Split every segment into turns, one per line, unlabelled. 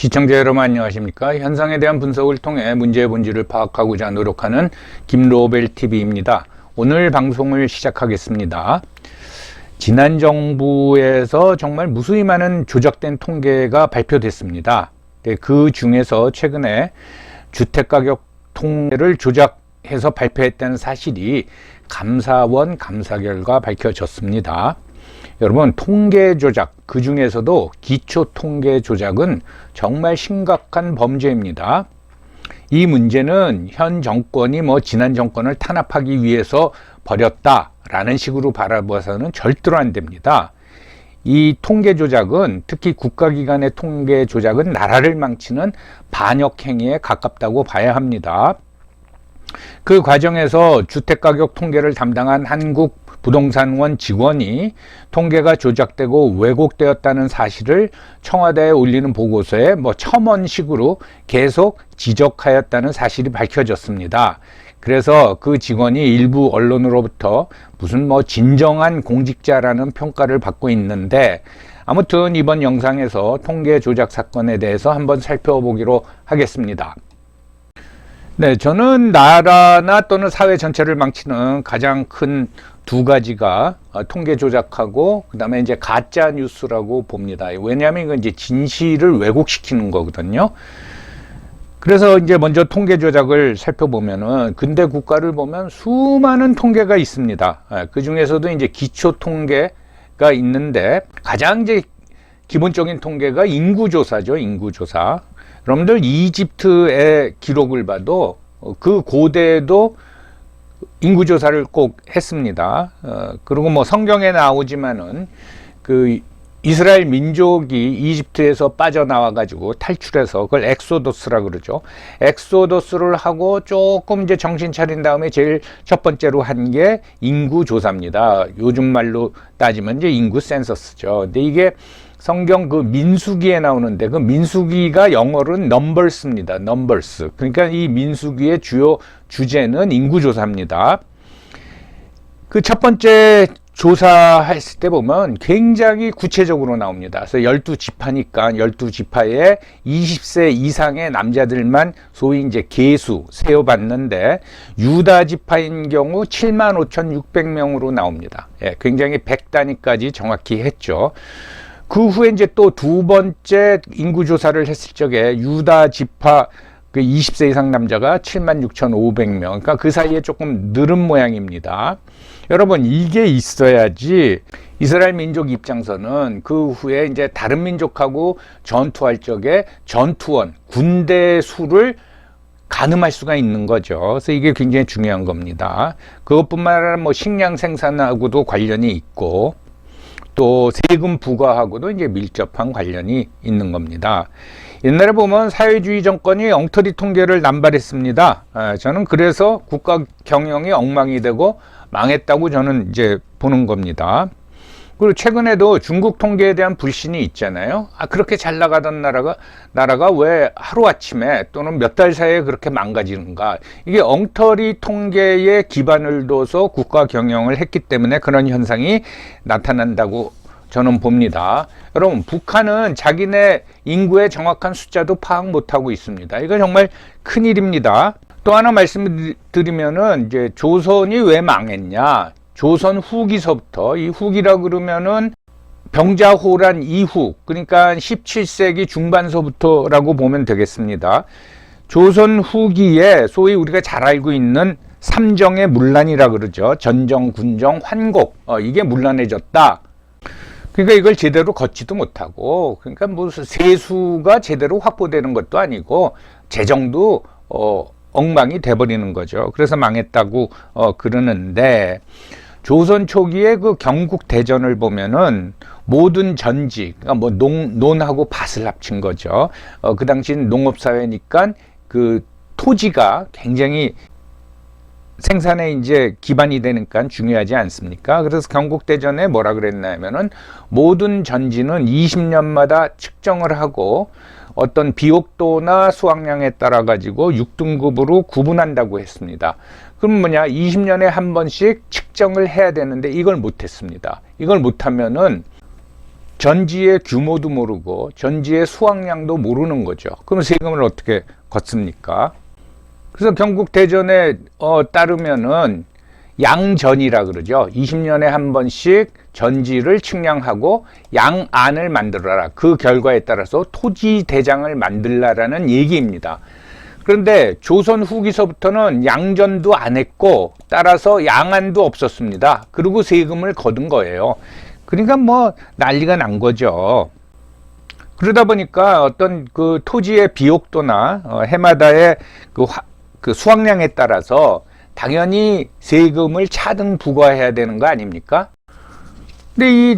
시청자 여러분 안녕하십니까? 현상에 대한 분석을 통해 문제의 본질을 파악하고자 노력하는 김로벨TV입니다. 오늘 방송을 시작하겠습니다. 지난 정부에서 정말 무수히 많은 조작된 통계가 발표됐습니다. 그 중에서 최근에 주택가격 통계를 조작해서 발표했다는 사실이 감사원 감사 결과 밝혀졌습니다. 여러분, 통계 조작, 그 중에서도 기초 통계 조작은 정말 심각한 범죄입니다. 이 문제는 현 정권이 지난 정권을 탄압하기 위해서 벌였다라는 식으로 바라봐서는 절대로 안 됩니다. 이 통계 조작은, 특히 국가기관의 통계 조작은 나라를 망치는 반역 행위에 가깝다고 봐야 합니다. 그 과정에서 주택가격 통계를 담당한 한국부동산원 직원이 통계가 조작되고 왜곡되었다는 사실을 청와대에 올리는 보고서에 첨언식으로 계속 지적하였다는 사실이 밝혀졌습니다. 그래서 그 직원이 일부 언론으로부터 무슨 진정한 공직자라는 평가를 받고 있는데, 아무튼 이번 영상에서 통계 조작 사건에 대해서 한번 살펴보기로 하겠습니다. 네, 저는 나라나 또는 사회 전체를 망치는 가장 큰 두 가지가 통계 조작하고 그다음에 이제 가짜 뉴스라고 봅니다. 왜냐하면 이건 이제 진실을 왜곡시키는 거거든요. 그래서 이제 먼저 통계 조작을 살펴보면은 근대 국가를 보면 수많은 통계가 있습니다. 그 중에서도 이제 기초 통계가 있는데 가장 이제 기본적인 통계가 인구조사죠. 인구조사. 여러분들 이집트의 기록을 봐도 그 고대에도 인구조사를 꼭 했습니다. 그리고 성경에 나오지만은 그 이스라엘 민족이 이집트에서 빠져나와 가지고 탈출해서 그걸 엑소더스라 그러죠. 엑소더스를 하고 조금 이제 정신 차린 다음에 제일 첫 번째로 한 게 인구조사입니다. 요즘 말로 따지면 이제 인구 센서스죠. 근데 이게 성경 그 민수기에 나오는데 그 민수기가 영어로는 넘버스입니다. 넘버스. 그러니까 이 민수기의 주요 주제는 인구조사입니다. 그 첫 번째 조사했을 때 보면 굉장히 구체적으로 나옵니다. 그래서 12지파니까 12지파에 20세 이상의 남자들만 소위 이제 계수 세어봤는데 유다 지파인 경우 75,600명으로 나옵니다. 굉장히 100단위까지 정확히 했죠. 그 후에 이제 또 두 번째 인구조사를 했을 적에 유다 지파 그 20세 이상 남자가 76,500명. 그러니까 그 사이에 조금 늘은 모양입니다. 여러분, 이게 있어야지 이스라엘 민족 입장에서는 그 후에 이제 다른 민족하고 전투할 적에 전투원, 군대 수를 가늠할 수가 있는 거죠. 그래서 이게 굉장히 중요한 겁니다. 그것뿐만 아니라 식량 생산하고도 관련이 있고 또 세금 부과하고도 이제 밀접한 관련이 있는 겁니다. 옛날에 보면 사회주의 정권이 엉터리 통계를 남발했습니다. 저는 그래서 국가 경영이 엉망이 되고 망했다고 저는 이제 보는 겁니다. 그리고 최근에도 중국 통계에 대한 불신이 있잖아요. 그렇게 잘 나가던 나라가 왜 하루아침에 또는 몇 달 사이에 그렇게 망가지는가. 이게 엉터리 통계에 기반을 둬서 국가 경영을 했기 때문에 그런 현상이 나타난다고 저는 봅니다. 여러분, 북한은 자기네 인구의 정확한 숫자도 파악 못하고 있습니다. 이거 정말 큰일입니다. 또 하나 말씀드리면은 이제 조선이 왜 망했냐. 조선 후기서부터, 이 후기라 그러면은 병자호란 이후, 그러니까 17세기 중반서부터라고 보면 되겠습니다. 조선 후기에 소위 우리가 잘 알고 있는 삼정의 문란이라 그러죠. 전정, 군정, 환곡. 이게 문란해졌다. 그러니까 이걸 제대로 걷지도 못하고, 그러니까 무슨 세수가 제대로 확보되는 것도 아니고 재정도 엉망이 돼버리는 거죠. 그래서 망했다고 그러는데, 조선 초기에 그 경국 대전을 보면은 모든 전지, 그러니까 논하고 밭을 합친 거죠. 그 당시는 농업사회니까 그 토지가 굉장히 생산에 이제 기반이 되니까 중요하지 않습니까? 그래서 경국대전에 뭐라 그랬냐면은 모든 전지는 20년마다 측정을 하고 어떤 비옥도나 수확량에 따라 가지고 6등급으로 구분한다고 했습니다. 그럼 20년에 한 번씩 측정을 해야 되는데 이걸 못했습니다. 이걸 못하면은 전지의 규모도 모르고 전지의 수확량도 모르는 거죠. 그럼 세금을 어떻게 걷습니까? 그래서 경국 대전에 따르면은 양전이라 그러죠. 20년에 한 번씩 전지를 측량하고 양안을 만들어라. 그 결과에 따라서 토지대장을 만들라라는 얘기입니다. 그런데 조선 후기서부터는 양전도 안 했고 따라서 양안도 없었습니다. 그리고 세금을 거둔 거예요. 그러니까 뭐 난리가 난 거죠. 그러다 보니까 어떤 그 토지의 비옥도나 해마다의 그 수확량에 따라서 당연히 세금을 차등 부과해야 되는 거 아닙니까? 근데 이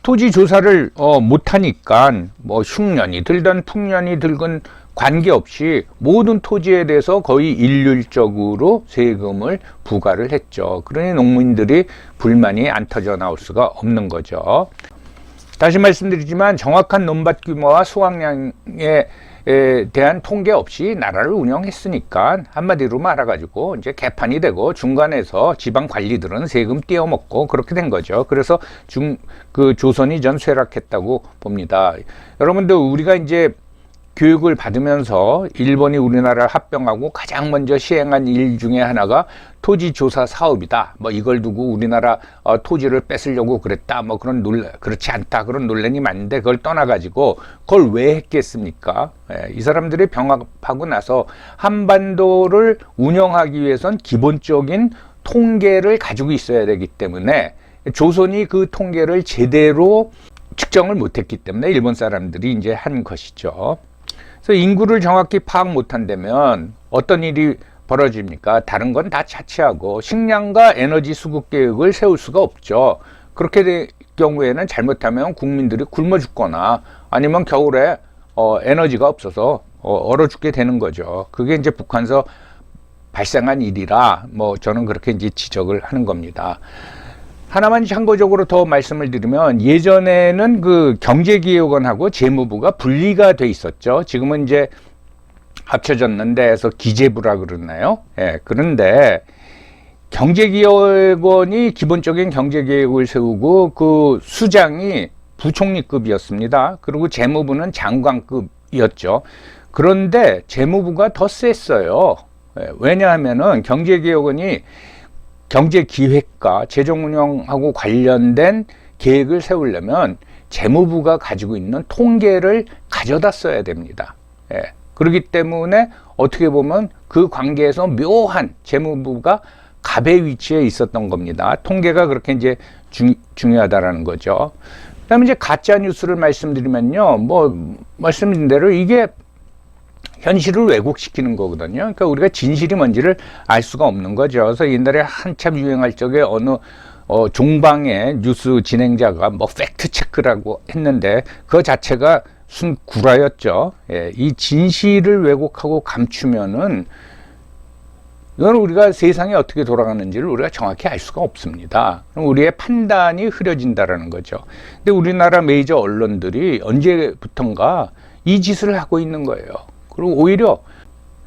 토지 조사를 못하니까 뭐 흉년이 들든 풍년이 들건 관계없이 모든 토지에 대해서 거의 일률적으로 세금을 부과를 했죠. 그러니 농민들이 불만이 안 터져 나올 수가 없는 거죠. 다시 말씀드리지만 정확한 논밭 규모와 수확량에 대한 통계 없이 나라를 운영했으니까 한마디로 말아가지고 이제 개판이 되고 중간에서 지방 관리들은 세금 떼어먹고 그렇게 된 거죠. 그래서 조선이 전 쇠락했다고 봅니다. 여러분들 우리가 이제 교육을 받으면서 일본이 우리나라를 합병하고 가장 먼저 시행한 일 중에 하나가 토지조사 사업이다. 뭐 이걸 두고 우리나라 토지를 뺏으려고 그랬다. 뭐 그렇지 않다. 그런 논란이 많은데 그걸 떠나가지고 그걸 왜 했겠습니까? 이 사람들이 병합하고 나서 한반도를 운영하기 위해선 기본적인 통계를 가지고 있어야 되기 때문에 조선이 그 통계를 제대로 측정을 못했기 때문에 일본 사람들이 이제 한 것이죠. 그래서 인구를 정확히 파악 못한다면 어떤 일이 벌어집니까? 다른 건 다 차치하고 식량과 에너지 수급 계획을 세울 수가 없죠. 그렇게 될 경우에는 잘못하면 국민들이 굶어 죽거나 아니면 겨울에 에너지가 없어서 얼어 죽게 되는 거죠. 그게 이제 북한에서 발생한 일이라 뭐 저는 그렇게 이제 지적을 하는 겁니다. 하나만 참고적으로 더 말씀을 드리면 예전에는 그 경제기획원하고 재무부가 분리가 돼 있었죠. 지금은 이제 합쳐졌는데 해서 기재부라 그러나요? 예, 그런데 경제기획원이 기본적인 경제계획을 세우고 그 수장이 부총리급이었습니다. 그리고 재무부는 장관급이었죠. 그런데 재무부가 더 셌어요. 예, 왜냐하면은 경제기획원이 경제기획과 재정운영하고 관련된 계획을 세우려면 재무부가 가지고 있는 통계를 가져다 써야 됩니다. 예. 그렇기 때문에 어떻게 보면 그 관계에서 묘한 재무부가 갑의 위치에 있었던 겁니다. 통계가 그렇게 이제 중요하다라는 거죠. 그다음에 이제 가짜 뉴스를 말씀드리면요, 뭐 말씀드린 대로 이게 현실을 왜곡시키는 거거든요. 그러니까 우리가 진실이 뭔지를 알 수가 없는 거죠. 그래서 옛날에 한참 유행할 적에 어느 종방의 뉴스 진행자가 뭐 팩트 체크라고 했는데 그 자체가 순 구라였죠. 예, 이 진실을 왜곡하고 감추면은 이건 우리가 세상이 어떻게 돌아가는지를 우리가 정확히 알 수가 없습니다. 그럼 우리의 판단이 흐려진다라는 거죠. 근데 우리나라 메이저 언론들이 언제부턴가 이 짓을 하고 있는 거예요. 그리고 오히려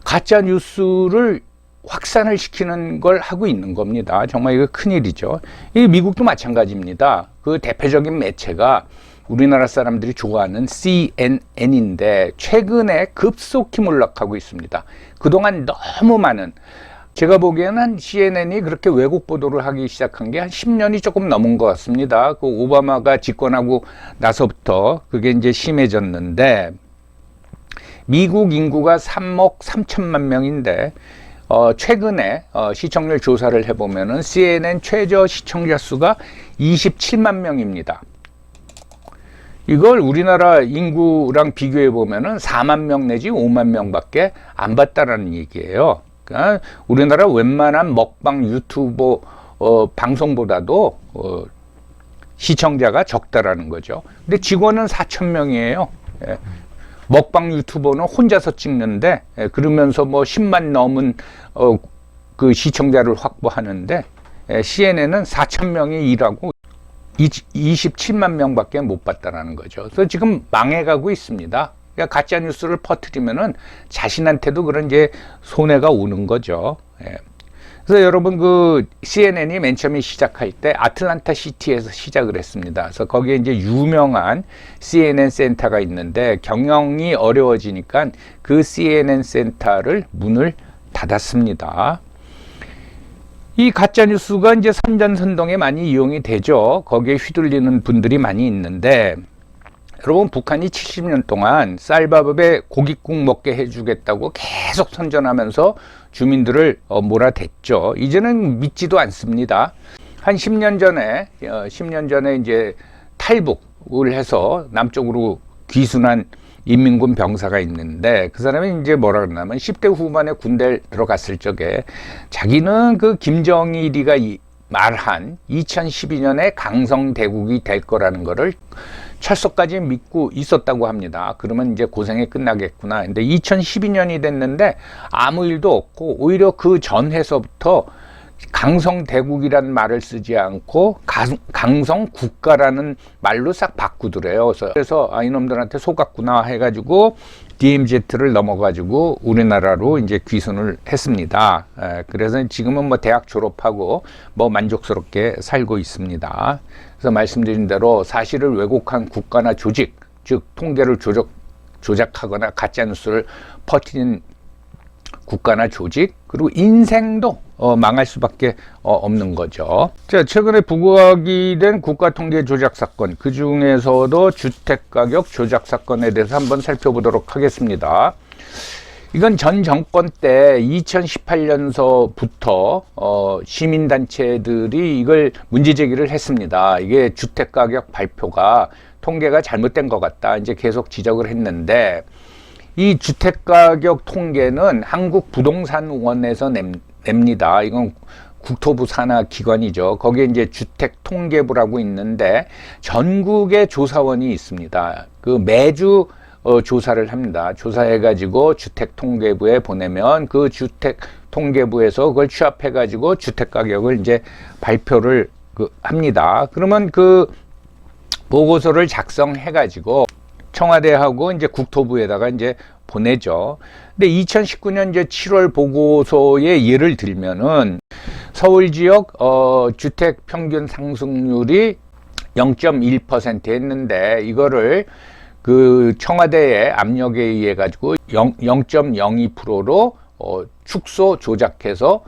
가짜 뉴스를 확산을 시키는 걸 하고 있는 겁니다. 정말 이거 큰일이죠. 이 미국도 마찬가지입니다. 그 대표적인 매체가 우리나라 사람들이 좋아하는 CNN인데 최근에 급속히 몰락하고 있습니다. 그동안 너무 많은, 제가 보기에는 CNN이 그렇게 왜곡 보도를 하기 시작한 게 한 10년이 조금 넘은 것 같습니다. 그 오바마가 집권하고 나서부터 그게 이제 심해졌는데 미국 인구가 3억 3천만 명인데 최근에 시청률 조사를 해보면은 CNN 최저 시청자 수가 27만 명입니다. 이걸 우리나라 인구랑 비교해 보면은 4만 명 내지 5만 명밖에 안 봤다라는 얘기예요. 그러니까 우리나라 웬만한 먹방 유튜버 방송보다도 시청자가 적다라는 거죠. 근데 직원은 4천 명이에요. 예. 먹방 유튜버는 혼자서 찍는데 그러면서 뭐 10만 넘은 그 시청자를 확보하는데 CNN은 4천 명이 일하고 27만 명밖에 못 봤다라는 거죠. 그래서 지금 망해가고 있습니다. 그러니까 가짜 뉴스를 퍼뜨리면은 자신한테도 그런 이제 손해가 오는 거죠. 예. 그래서 여러분 그 CNN이 맨 처음에 시작할 때 아틀란타 시티에서 시작을 했습니다. 그래서 거기에 이제 유명한 CNN 센터가 있는데 경영이 어려워지니까 그 CNN 센터를 문을 닫았습니다. 이 가짜뉴스가 이제 선전선동에 많이 이용이 되죠. 거기에 휘둘리는 분들이 많이 있는데, 여러분 북한이 70년 동안 쌀밥에 고깃국 먹게 해주겠다고 계속 선전하면서 주민들을 몰아댔죠. 이제는 믿지도 않습니다. 한 10년 전에 이제 탈북을 해서 남쪽으로 귀순한 인민군 병사가 있는데, 그 사람이 이제 뭐라 그러냐면 10대 후반에 군대에 들어갔을 적에 자기는 그 김정일이가 말한 2012년에 강성대국이 될 거라는 거를 철석까지 믿고 있었다고 합니다. 그러면 이제 고생이 끝나겠구나. 근데 2012년이 됐는데 아무 일도 없고, 오히려 그 전해서부터 강성대국이라는 말을 쓰지 않고 강성국가라는 말로 싹 바꾸더래요. 그래서 이놈들한테 속았구나 해가지고 DMZ를 넘어가지고 우리나라로 이제 귀순을 했습니다. 그래서 지금은 뭐 대학 졸업하고 뭐 만족스럽게 살고 있습니다. 그래서 말씀드린 대로 사실을 왜곡한 국가나 조직, 즉 통계를 조작하거나 가짜뉴스를 퍼뜨린 국가나 조직, 그리고 인생도 망할 수밖에 없는 거죠. 자, 최근에 부각이 된 국가통계 조작 사건, 그 중에서도 주택가격 조작 사건에 대해서 한번 살펴보도록 하겠습니다. 이건 전 정권 때 2018년서부터 시민단체들이 이걸 문제제기를 했습니다. 이게 주택가격 발표가 통계가 잘못된 것 같다, 이제 계속 지적을 했는데, 이 주택가격 통계는 한국부동산원에서 냅니다. 이건 국토부 산하 기관이죠. 거기에 이제 주택통계부라고 있는데 전국에 조사원이 있습니다. 그 매주 조사를 합니다. 조사해가지고 주택통계부에 보내면 그 주택통계부에서 그걸 취합해가지고 주택가격을 이제 발표를 합니다. 그러면 그 보고서를 작성해가지고 청와대하고 이제 국토부에다가 이제 보내죠. 근데 2019년 이제 7월 보고서에 예를 들면은 서울 지역 주택 평균 상승률이 0.1% 했는데, 이거를 그 청와대의 압력에 의해 가지고 0.02%로 축소 조작해서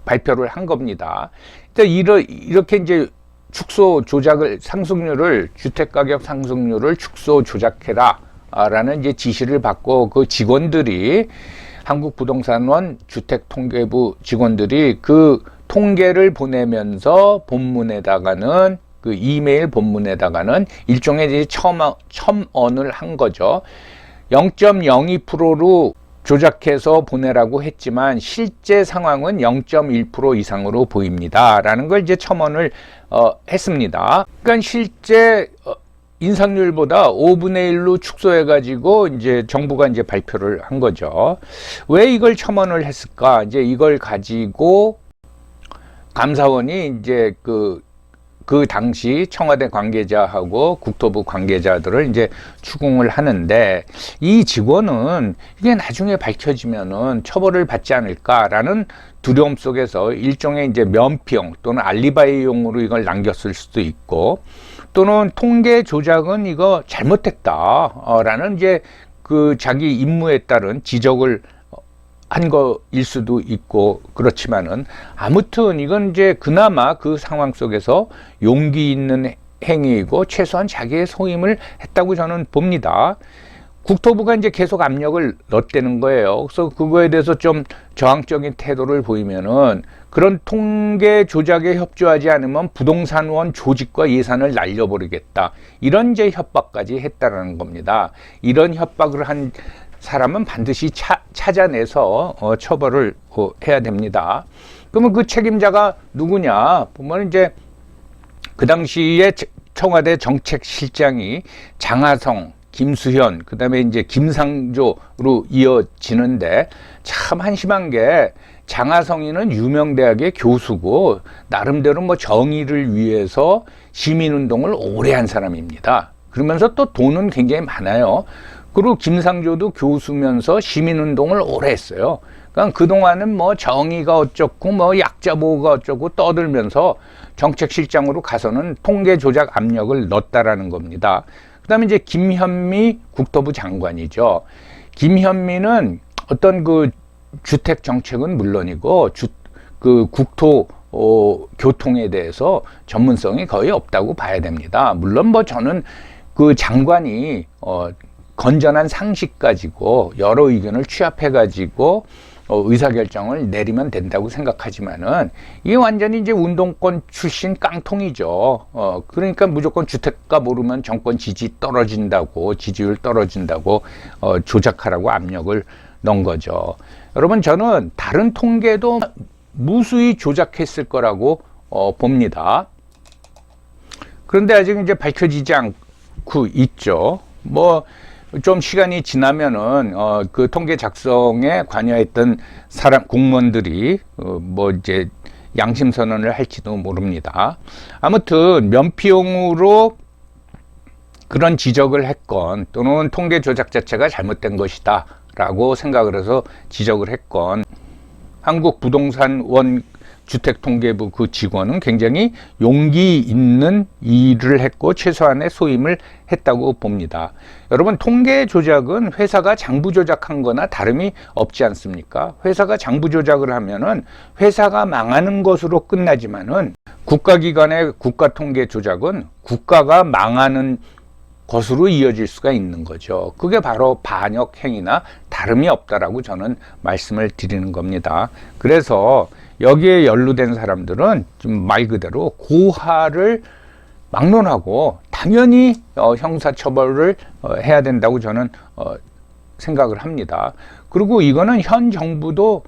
발표를 한 겁니다. 이렇게 이제 축소 조작을, 주택가격 상승률을 축소 조작해라 라는 이제 지시를 받고, 그 직원들이, 한국부동산원 주택통계부 직원들이 그 통계를 보내면서 본문에다가는, 그 이메일 본문에다가는 일종의 이제 첨언을 한 거죠. 0.02%로 조작해서 보내라고 했지만 실제 상황은 0.1% 이상으로 보입니다 라는 걸 이제 첨언을 했습니다. 그러니까 실제 인상률보다 5분의 1로 축소해 가지고 이제 정부가 이제 발표를 한 거죠. 왜 이걸 첨언을 했을까? 이제 이걸 가지고 감사원이 이제 그 당시 청와대 관계자하고 국토부 관계자들을 이제 추궁을 하는데, 이 직원은 이게 나중에 밝혀지면은 처벌을 받지 않을까라는 두려움 속에서 일종의 이제 면피용 또는 알리바이용으로 이걸 남겼을 수도 있고, 또는 통계 조작은 이거 잘못했다라는 이제 그 자기 임무에 따른 지적을 한 거일 수도 있고, 그렇지만은 아무튼 이건 이제 그나마 그 상황 속에서 용기 있는 행위이고 최소한 자기의 소임을 했다고 저는 봅니다. 국토부가 이제 계속 압력을 넣었다는 거예요. 그래서 그거에 대해서 좀 저항적인 태도를 보이면은, 그런 통계 조작에 협조하지 않으면 부동산원 조직과 예산을 날려버리겠다, 이런 이제 협박까지 했다라는 겁니다. 이런 협박을 한 사람은 반드시 찾아내서 처벌을 해야 됩니다. 그러면 그 책임자가 누구냐 보면, 이제 그 당시에 청와대 정책실장이 장하성, 김수현, 그 다음에 이제 김상조로 이어지는데, 참 한심한 게 장하성이는 유명대학의 교수고 나름대로 뭐 정의를 위해서 시민운동을 오래 한 사람입니다. 그러면서 또 돈은 굉장히 많아요. 그리고 김상조도 교수면서 시민운동을 오래 했어요. 그러니까 그동안은 뭐 정의가 어쩌고 뭐 약자 보호가 어쩌고 떠들면서 정책실장으로 가서는 통계 조작 압력을 넣었다라는 겁니다. 그다음에 이제 김현미 국토부 장관이죠. 김현미는 어떤 그 주택 정책은 물론이고 그 국토 교통에 대해서 전문성이 거의 없다고 봐야 됩니다. 물론 뭐 저는 그 장관이 건전한 상식 가지고 여러 의견을 취합해 가지고 의사결정을 내리면 된다고 생각하지만은 이게 완전히 이제 운동권 출신 깡통이죠. 그러니까 무조건 주택가 모르면 정권 지지율 떨어진다고 조작하라고 압력을 넣은 거죠. 여러분, 저는 다른 통계도 무수히 조작했을 거라고 봅니다. 그런데 아직 이제 밝혀지지 않고 있죠. 뭐 좀 시간이 지나면은 그 통계 작성에 관여했던 공무원들이 뭐 이제 양심 선언을 할지도 모릅니다. 아무튼 면피용으로 그런 지적을 했건 또는 통계 조작 자체가 잘못된 것이다 라고 생각을 해서 지적을 했건 한국부동산원 주택통계부 그 직원은 굉장히 용기 있는 일을 했고 최소한의 소임을 했다고 봅니다. 여러분, 통계 조작은 회사가 장부 조작한 거나 다름이 없지 않습니까? 회사가 장부 조작을 하면은 회사가 망하는 것으로 끝나지만은 국가기관의 국가통계 조작은 국가가 망하는 것으로 이어질 수가 있는 거죠. 그게 바로 반역 행위나 다름이 없다라고 저는 말씀을 드리는 겁니다. 그래서 여기에 연루된 사람들은 좀 말 그대로 고하를 막론하고 당연히 형사처벌을 해야 된다고 저는 생각을 합니다. 그리고 이거는 현 정부도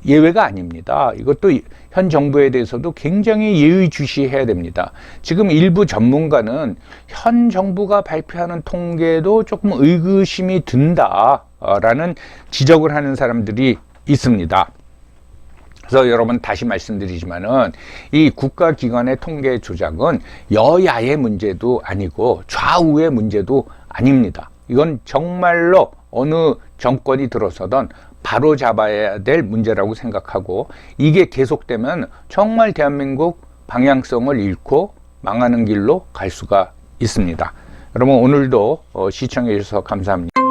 예외가 아닙니다. 이것도 현 정부에 대해서도 굉장히 예의주시해야 됩니다. 지금 일부 전문가는 현 정부가 발표하는 통계도 조금 의구심이 든다라는 지적을 하는 사람들이 있습니다. 그래서 여러분, 다시 말씀드리지만은 이 국가기관의 통계 조작은 여야의 문제도 아니고 좌우의 문제도 아닙니다. 이건 정말로 어느 정권이 들어서든 바로 잡아야 될 문제라고 생각하고, 이게 계속되면 정말 대한민국 방향성을 잃고 망하는 길로 갈 수가 있습니다. 여러분, 오늘도 시청해 주셔서 감사합니다.